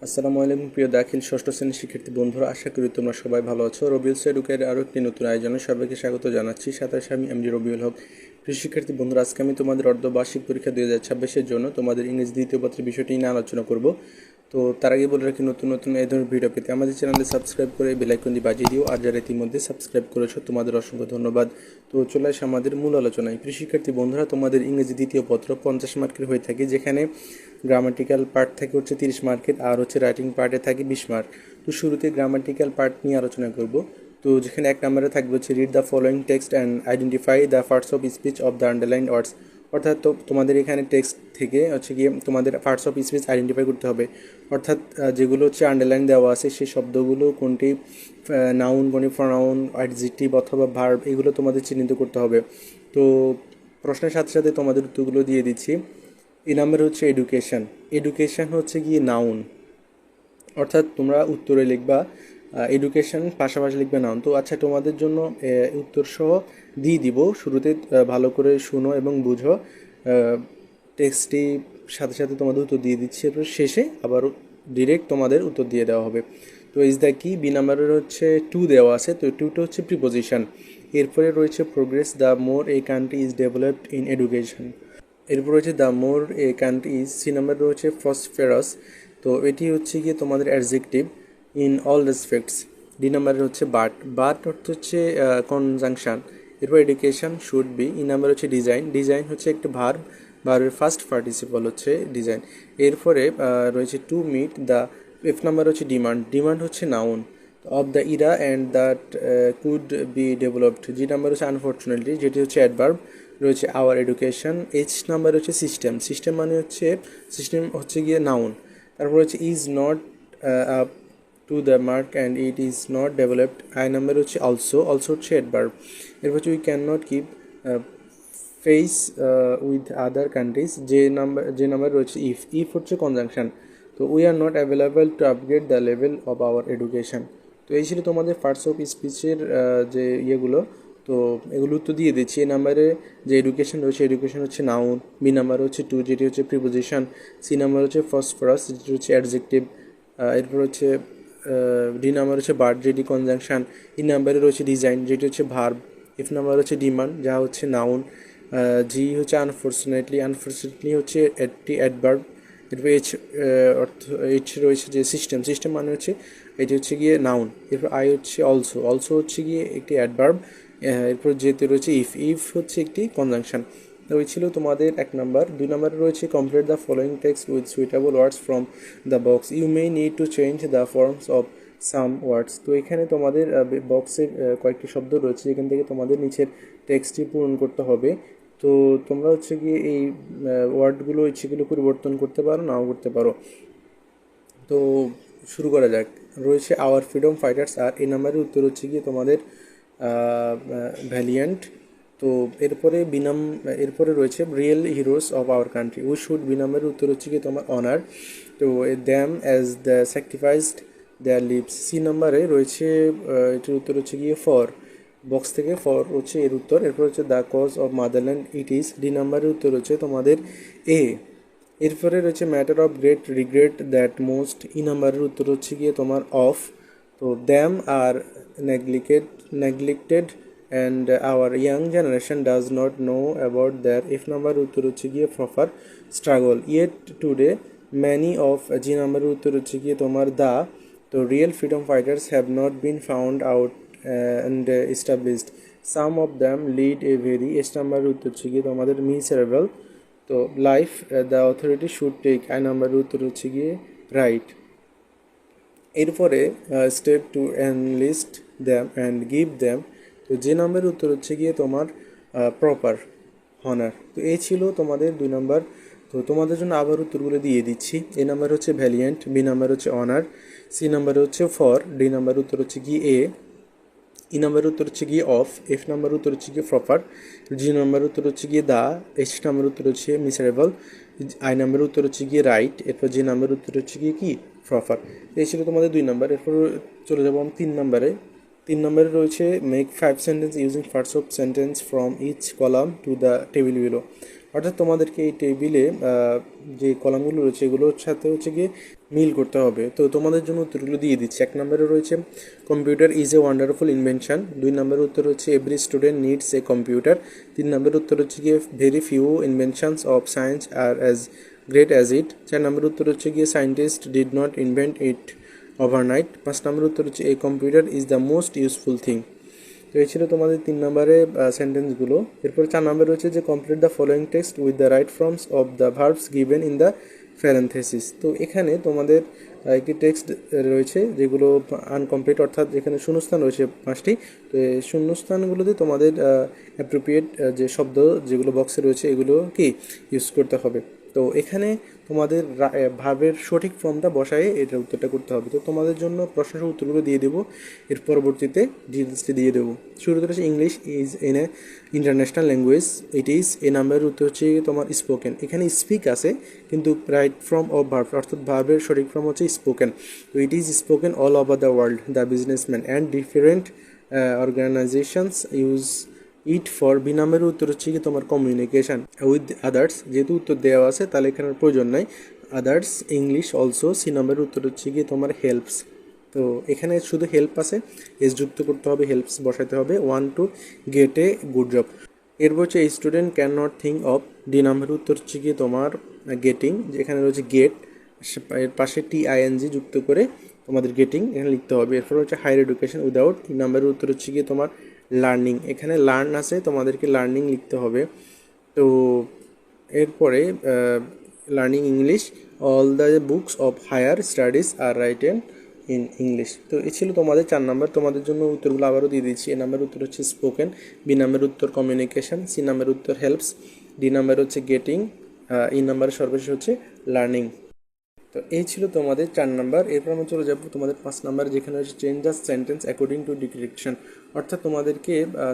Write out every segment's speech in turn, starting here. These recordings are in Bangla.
আসসালামু আলাইকুম প্রিয় দাখিল ষষ্ঠ শ্রেণীর শিক্ষার্থী বন্ধুরা, আশা করি তোমরা সবাই ভালো আছো। রবিউলস এডুকের আরও একটি নতুন আয়োজনে সবাইকে স্বাগত জানাচ্ছি। সাথে আমি এমডি রবিউল হক। প্রিয় শিক্ষার্থী বন্ধুরা, আজকে আমি তোমাদের অর্ধবার্ষিক পরীক্ষা 2026-এর জন্য তোমাদের ইংরেজি দ্বিতীয় পত্রের বিষয়টি নিয়ে আলোচনা করব। তো তার আগে বলে রাখি, নতুন নতুন এই ধরনের ভিডিও পেতে আমাদের চ্যানেলে সাবস্ক্রাইব করে বেল আইকনটি বাজিয়ে দিও। আর যারা ইতিমধ্যে সাবস্ক্রাইব করেছো তোমাদের অসংখ্য ধন্যবাদ। তো চলে আসে আমাদের মূল আলোচনায়। প্রিয় শিক্ষার্থী বন্ধুরা, তোমাদের ইংরেজি দ্বিতীয় পত্র 50 মার্কের হয়ে থাকে, যেখানে গ্রামাটিক্যাল পার্ট থাকে হচ্ছে 30 মার্কের, আর হচ্ছে রাইটিং পার্টে থাকে 20 মার্ক। তো শুরুতে গ্রামাটিক্যাল পার্ট নিয়ে আলোচনা করব। তো যেখানে এক নম্বরে থাকবে হচ্ছে read the following text and identify the parts of speech of the underline words. অর্থাৎ তোমাদের এখানে টেক্সট থেকে হচ্ছে গিয়ে তোমাদের পার্টস অফ স্পিচ আইডেন্টিফাই করতে হবে। অর্থাৎ যেগুলো হচ্ছে আন্ডারলাইন দেওয়া আছে সেই শব্দগুলো কোনটি নাউন, কোনটি প্রনাউন, অ্যাডজেক্টিভ অথবা ভার্ব, এগুলো তোমাদের চিহ্নিত করতে হবে। তো প্রশ্নের সাথে সাথে তোমাদের উত্তরগুলো দিয়ে দিচ্ছি। এই নাম্বার হচ্ছে এডুকেশন। এডুকেশন হচ্ছে গিয়ে নাউন, অর্থাৎ তোমরা উত্তরে লিখবা এডুকেশন, পাশাপাশি লিখবে নাউন। তো আচ্ছা, তোমাদের জন্য উত্তর সহ দিয়ে দিব। শুরুতে ভালো করে শুনো এবং বুঝো। টেক্সটটি সাথে সাথে তোমাদের উত্তর দিয়ে দিচ্ছি, এরপর শেষে আবার ডিরেক্ট তোমাদের উত্তর দিয়ে দেওয়া হবে। তো ইজ দ্য কি, বি নাম্বারের হচ্ছে টু দেওয়া আছে, তো টুটা হচ্ছে প্রিপোজিশন। এরপরে রয়েছে progress, the more a country is developed in education. এরপর রয়েছে the more a country is, C number রয়েছে ফসফেরাস, তো এটি হচ্ছে গিয়ে তোমাদের adjective in all respects. D নাম্বারের হচ্ছে বাট, বাট অর্থ হচ্ছে কনজাংশন। এরপর education should be. E number হচ্ছে ডিজাইন, ডিজাইন হচ্ছে একটা ভার্ব, ভার্বের ফার্স্ট পার্টিসিপল হচ্ছে ডিজাইন। এরপরে রয়েছে to meet the. F number হচ্ছে ডিমান্ড, ডিমান্ড হচ্ছে noun of the era and that could be developed. G number হচ্ছে আনফর্চুনেটলি, যেটি হচ্ছে অ্যাডভার্ব। রয়েছে আওয়ার এডুকেশন। এইচ নাম্বার হচ্ছে সিস্টেম, সিস্টেম মানে হচ্ছে সিস্টেম হচ্ছে গিয়ে নাউন। তারপর হচ্ছে is not up to the mark and it is not developed. I number হচ্ছে অলসো, অলসো হচ্ছে অ্যাডভার্ব। এরপর হচ্ছে we can not keep face with other countries. যে নাম্বার রয়েছে ইফ, ইফ হচ্ছে কনজাংশন। তো we are not available to upgrade the level of our education. তো এই ছিল তোমাদের পার্টস অফ স্পিচের যে ইয়েগুলো। তো এগুলো তো দিয়ে দিচ্ছি। এই নাম্বারে যে এডুকেশন রয়েছে, এডুকেশন হচ্ছে নাউন। বি নাম্বার হচ্ছে টু, যেটি হচ্ছে প্রিপোজিশন। সি নাম্বার হচ্ছে ফসফরাস, যেটি হচ্ছে অ্যাডজেক্টিভ। এরপর হচ্ছে ডি নাম্বার হচ্ছে বার্ড, যেটি কনজাংশন। ই নাম্বারে রয়েছে ডিজাইন, যেটি হচ্ছে ভার্ব। এফ নাম্বার হচ্ছে ডিমান্ড, যা হচ্ছে নাউন। জি হচ্ছে আনফর্চুনেটলি, আনফর্চুনেটলি হচ্ছে একটি অ্যাডভার্ব। এরপর এইচ অর্থ, এইচ রয়েছে যে সিস্টেম, সিস্টেম মানে হচ্ছে এটি হচ্ছে গিয়ে নাউন। এরপর আই হচ্ছে অলসো, অলসো হচ্ছে গিয়ে একটি অ্যাডভার্ব। এরপর যেতে রয়েছে ইফ, ইফ হচ্ছে একটি কনজাংশন। তো ওই ছিল তোমাদের এক নাম্বার। দুই নাম্বারে রয়েছে complete the following text with suitable words from the box, you may need to change the forms of some words. তো এখানে তোমাদের বক্সের কয়েকটি শব্দ রয়েছে, যেখান থেকে তোমাদের নিচের টেক্সটটি পূরণ করতে হবে। তো তোমরা হচ্ছে গিয়ে এই ওয়ার্ডগুলো ইচ্ছেগুলো পরিবর্তন করতে পারো, নাও করতে পারো। তো শুরু করা যাক। রয়েছে আওয়ার ফ্রিডম ফাইটার্স আর, এই নাম্বারের উত্তর হচ্ছে গিয়ে তোমাদের ভ্যালিয়ান্ট। তো এরপরে রয়েছে real heroes of our country, we should, B নাম্বারের উত্তর হচ্ছে গিয়ে তোমার অনার। তো them as the sacrificed their lives. C নাম্বারে রয়েছে এটির উত্তর হচ্ছে গিয়ে ফর, বক্স থেকে ফর হচ্ছে এর উত্তর। এরপর হচ্ছে the cause of motherland it is, D নাম্বারের উত্তর হচ্ছে তোমাদের এ। এরপরে রয়েছে matter of great regret that most, E নাম্বারের উত্তর হচ্ছে গিয়ে তোমার অফ। তো them are neglected and our young generation does not know about their, F নাম্বারের উত্তর হচ্ছে গিয়ে proper struggle. Yet today many of, G নাম্বারের উত্তর হচ্ছে গিয়ে তোমার দা। তো real freedom fighters have not been found out and established, some of them lead a very, S নাম্বারের উত্তর হচ্ছে গিয়ে তোমাদের মিসারেবল। তো life the authority should take, I নাম্বারের উত্তর হচ্ছে গিয়ে রাইট। এরপরে step to enlist them and give them, তো যে নাম্বারের উত্তর হচ্ছে গিয়ে তোমার প্রপার হনার। তো এই ছিল তোমাদের দুই নাম্বার। তো তোমাদের জন্য আবার উত্তরগুলো দিয়ে দিচ্ছি। এ নাম্বার হচ্ছে ভ্যালিয়েন্ট, বি নাম্বার হচ্ছে অনার, সি নাম্বার হচ্ছে ফর, ডি নাম্বার উত্তর হচ্ছে গিয়ে এ, ই নাম্বার উত্তর হচ্ছে গিয়ে অফ, এফ নাম্বার উত্তর হচ্ছে গিয়ে প্রপার, জি নাম্বার উত্তর হচ্ছে গিয়ে দা, এস নাম্বার উত্তর হচ্ছে মিসারেবল, আই নাম্বার উত্তর হচ্ছে গিয়ে রাইট, এরপর যে নাম্বার উত্তর হচ্ছে গিয়ে কি প্রপার। এই ছিল তোমাদের দুই নাম্বার। এরপর চলে যাবো আমি তিন নাম্বারে। তিন নম্বরে রয়েছে make 5 sentence using parts of sentence from each column to the table below. অর্থাৎ তোমাদেরকে এই টেবিলে যে কলামগুলো রয়েছে এগুলোর সাথে হচ্ছে গিয়ে মিল করতে হবে। তো তোমাদের জন্য উত্তরগুলো দিয়ে দিচ্ছি। 1 নম্বরে রয়েছে computer is a wonderful invention. 2 নম্বরের উত্তর হচ্ছে every student needs a computer. 3 নম্বরের উত্তর হচ্ছে গিয়ে very few inventions of science are as great as it. 4 নম্বরের উত্তর হচ্ছে গিয়ে scientist did not invent it overnight. 5 নম্বরের উত্তর হচ্ছে a computer is the most useful thing. তো এই ছিল তোমাদের 3 নম্বরে সেন্টেন্সগুলো। এরপর 4 নম্বরে হচ্ছে যে complete the following text with the right forms of the verbs given in the parenthesis. তো এখানে তোমাদের একটি টেক্সট রয়েছে যেগুলো আনকমপ্লিট, অর্থাৎ যেখানে শূন্যস্থান রয়েছে 5টি। তো এই শূন্যস্থানগুলোতে তোমাদের অ্যাপ্রোপ্রিয়েট যে শব্দ যেগুলো বক্সে রয়েছে এগুলো কি ইউজ করতে হবে। তো এখানে তোমাদের ভার্বের সঠিক ফর্মটা বসায় এটার উত্তরটা করতে হবে। তো তোমাদের জন্য প্রশ্নের উত্তরগুলো দিয়ে দেবো, এর পরবর্তীতে ডিটেলসটি দিয়ে দেবো। শুরুতে হচ্ছে English is N A international language, it is a নাম্বারের উত্তর হচ্ছে তোমার স্পোকেন। এখানে স্পিক আছে কিন্তু রাইট ফর্ম অফ ভার্ব, অর্থাৎ ভার্বের সঠিক ফর্ম হচ্ছে স্পোকেন। তো it is spoken all over the world, the businessman and different organisations use it for. B নাম্বারের উত্তর হচ্ছে কি তোমার কমিউনিকেশান উইথ আদার্স, যেহেতু উত্তর দেওয়া আছে তাহলে এখানে প্রয়োজন নাই, আদার্স ইংলিশ অলসো। সি নাম্বারের উত্তর হচ্ছে কি তোমার হেল্পস। তো এখানে শুধু হেল্প আছে, এস যুক্ত করতে হবে, হেল্পস বসাতে হবে। 1 to get a good job. এরপর হচ্ছে student can not think of. D নাম্বারের উত্তর হচ্ছে কি তোমার গেটিং, যেখানে রয়েছে গেট, এর পাশে TING যুক্ত করে তোমাদের গেটিং এখানে লিখতে হবে। এরপর হচ্ছে হায়ার এডুকেশন উইদাউট। 3 নাম্বারের উত্তর হচ্ছে কি তোমার লার্নিং, এখানে লার্ন আছে তোমাদেরকে লার্নিং লিখতে হবে। তো এরপরে learning English, all the books of higher studies are written in English. তো এই ছিল তোমাদের 4 নাম্বার। তোমাদের জন্য উত্তরগুলো আবারও দিয়ে দিচ্ছি। এ নাম্বার উত্তর হচ্ছে স্পোকেন, বি নাম্বার উত্তর কমিউনিকেশন, সি নাম্বার উত্তর হেল্পস, ডি নাম্বার হচ্ছে গেটিং, ই নাম্বারের সর্বশেষ হচ্ছে লার্নিং। তো এই ছিল তোমাদের 4 নাম্বার। এরপর আমরা চলে যাবো তোমাদের 5 নাম্বার, যেখানে হচ্ছে change the sentence according to direction, অর্থাৎ তোমাদেরকে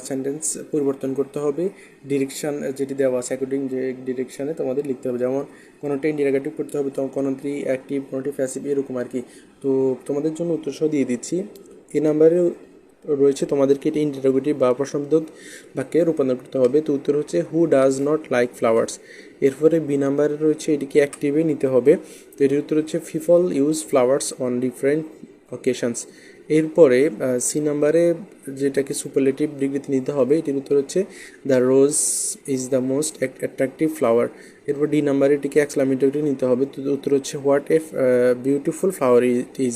সেন্টেন্স পরিবর্তন করতে হবে ডিরেকশন যেটি দেওয়া আছে, অ্যাকর্ডিং যে ডিরেকশানে তোমাদের লিখতে হবে। যেমন কোনোটি ইন্ডিকেটিভ করতে হবে, তো কোনোটি অ্যাক্টিভ, কোনোটি প্যাসিভ, এরকম আর কি। তো তোমাদের জন্য উত্তর সহ দিয়ে দিচ্ছি। এই নাম্বারে রয়েছে তোমাদেরকে এটি ইন্টারোগেটিভ বা প্রশ্নবোধক বাক্যে রূপান্তর করতে হবে। তো উত্তর হচ্ছে who does not like flowers. এরপরে বি নাম্বারে রয়েছে এটিকে অ্যাক্টিভে নিতে হবে। তো এটির উত্তর হচ্ছে people use flowers on different occasions. এরপরে সি নাম্বারে যেটাকে সুপারলেটিভ ডিগ্রিতে নিতে হবে, এটির উত্তর হচ্ছে the rose is the most attractive flower. এরপর ডি নাম্বারে এটিকে এক্সক্লামেটরি নিতে হবে। তো উত্তর হচ্ছে what a beautiful flower it is.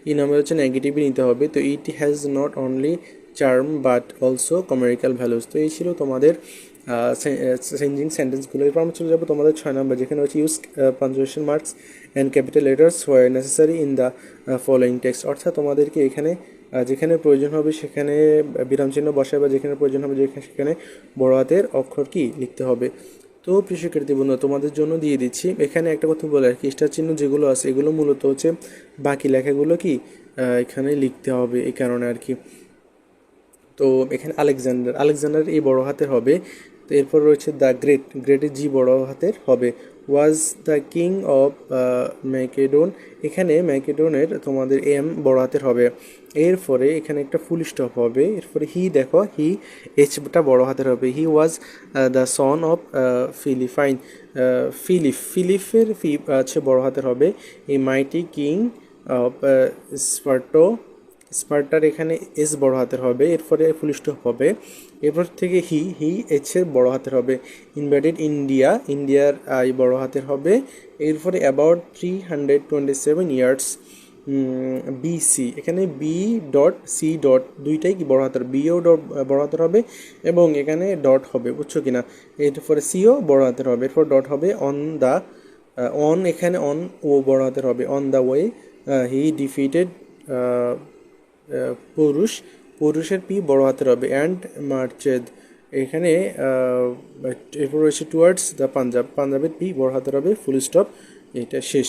E number হচ্ছে নেগেটিভই নিতে হবে। তো it has not only charm but also commercial values. তো এই ছিল তোমাদের চেঞ্জিং সেন্টেন্সগুলো। এরপর আমরা চলে যাবো তোমাদের 6 নাম্বার, যেখানে হচ্ছে use punctuation marks and capital letters where necessary in the following text, অর্থাৎ তোমাদেরকে এখানে যেখানে প্রয়োজন হবে সেখানে বিরাম চিহ্ন বসায়, বা যেখানে প্রয়োজন হবে সেখানে বড় হাতের অক্ষর কি লিখতে হবে। তো প্রিয় শিক্ষার্থী বন্ধুরা, তোমাদের জন্য দিয়ে দিচ্ছি। এখানে একটা কথা বলে আর কি, স্টার চিহ্ন যেগুলো আছে এগুলো মূলত হচ্ছে বাকি লেখাগুলো কি এখানে লিখতে হবে, এই কারণে আর কি। তো এখানে আলেকজান্ডার এই বড় হাতের হবে। তো এরপর রয়েছে দ্য গ্রেট, গ্রেটের জি বড় হাতের হবে। ওয়াজ দ্য কিং অফ ম্যাকেডন, এখানে ম্যাকেডনের তোমাদের এম বড় হাতের হবে। এরপরে এখানে একটা ফুল স্টপ হবে। এরপরে হি দেখো, হি এইচটা বড় হাতের হবে। He was the son of Philippine, ফিলিপের ফি আছে বড় হাতের হবে। এই মাইটি কিং অফ স্পার্টো, স্পার্টার এখানে এস বড় হাতের হবে। এরপরে ফুল স্টপ হবে। এরপর থেকে হি এর বড় হাতের হবে। ইনভাইটেড ইন্ডিয়া, ইন্ডিয়ার আই বড় হাতের হবে। এরপরে অ্যাবাউট 327 ইয়ার্স BC, এখানে বি ডট সি ডট দুইটাই কি বড় হাতের, বিও ডট বড় হাতের হবে এবং এখানে ডট হবে, বুঝছো কিনা। এরপরে সিও বড় হাতের হবে, এরপর ডট হবে। অন দ্য, অন এখানে অন ও বড় হাতের হবে। On the way he defeated পুরুষ, পুরুষের পি বড় হাতের হবে। অ্যান্ড মার্চেদ, এখানে এরপর রয়েছে টুয়ার্ডস দ্য পাঞ্জাব, পাঞ্জাবের পি বড় হাতের হবে। ফুল স্টপ, এইটা শেষ।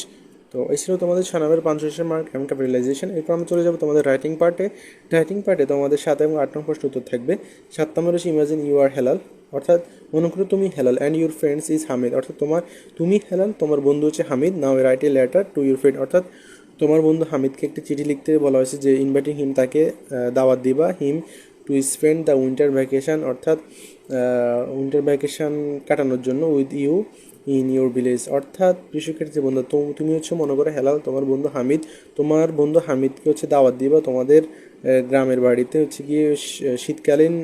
তো এই ছিল তোমাদের 6 নম্বরের পাঞ্চুয়েশন মার্ক এবং ক্যাপিটালাইজেশন। এরপর আমরা চলে যাবো তোমাদের রাইটিং পার্টে। রাইটিং পার্টে তোমাদের 7 এবং 8 নম্বর প্রশ্ন উত্তর থাকবে। 7 নম্বর হচ্ছে ইমাজিন ইউ আর হেলাল, অর্থাৎ মনে করো তুমি Helal and your friends is Hamid, অর্থাৎ তুমি হেলাল, তোমার বন্ধু হচ্ছে Hamid. Now write a letter to your friend, অর্থাৎ তোমার বন্ধু হামিদকে একটি চিঠি লিখতে বলা হয়েছে যে ইনভাইটিং হিম, তাকে দাওয়াত দিবা। Him to spend the winter vacation, অর্থাৎ উইন্টার ভ্যাকেশন কাটানোর জন্য with you in your village. অর্থাৎ প্রিয় শিক্ষার্থী বন্ধু, তুমি হচ্ছে মনে করো হেলাল, তোমার বন্ধু হামিদ, তোমার বন্ধু হামিদকে হচ্ছে দাওয়াত দিবা তোমাদের গ্রামের বাড়িতে হচ্ছে গিয়ে শীতকালীন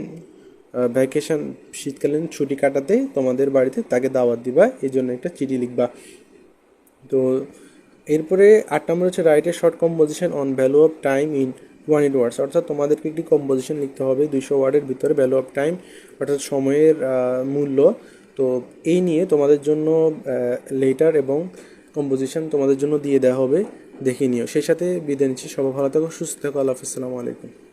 ভ্যাকেশন, শীতকালীন ছুটি কাটাতে তোমাদের বাড়িতে তাকে দাওয়াত দিবা, এই জন্য একটা চিঠি লিখবা। তো এরপরে 8 নম্বর হচ্ছে write a short composition on value of time in 200 ওয়ার্ডস। অর্থাৎ তোমাদেরকে একটি কম্পোজিশন লিখতে হবে 200 ওয়ার্ডের ভিতরে, ভ্যালু অফ টাইম অর্থাৎ সময়ের মূল্য। তো এই নিয়ে তোমাদের জন্য লেটার এবং কম্পোজিশন তোমাদের জন্য দিয়ে দেওয়া হবে, দেখে নিও। সেই সাথে বিদায় নিচ্ছি, সবাই ভালো থাকো, সুস্থ থাকো, আল্লাহ হাফিজ, আসসালামু আলাইকুম।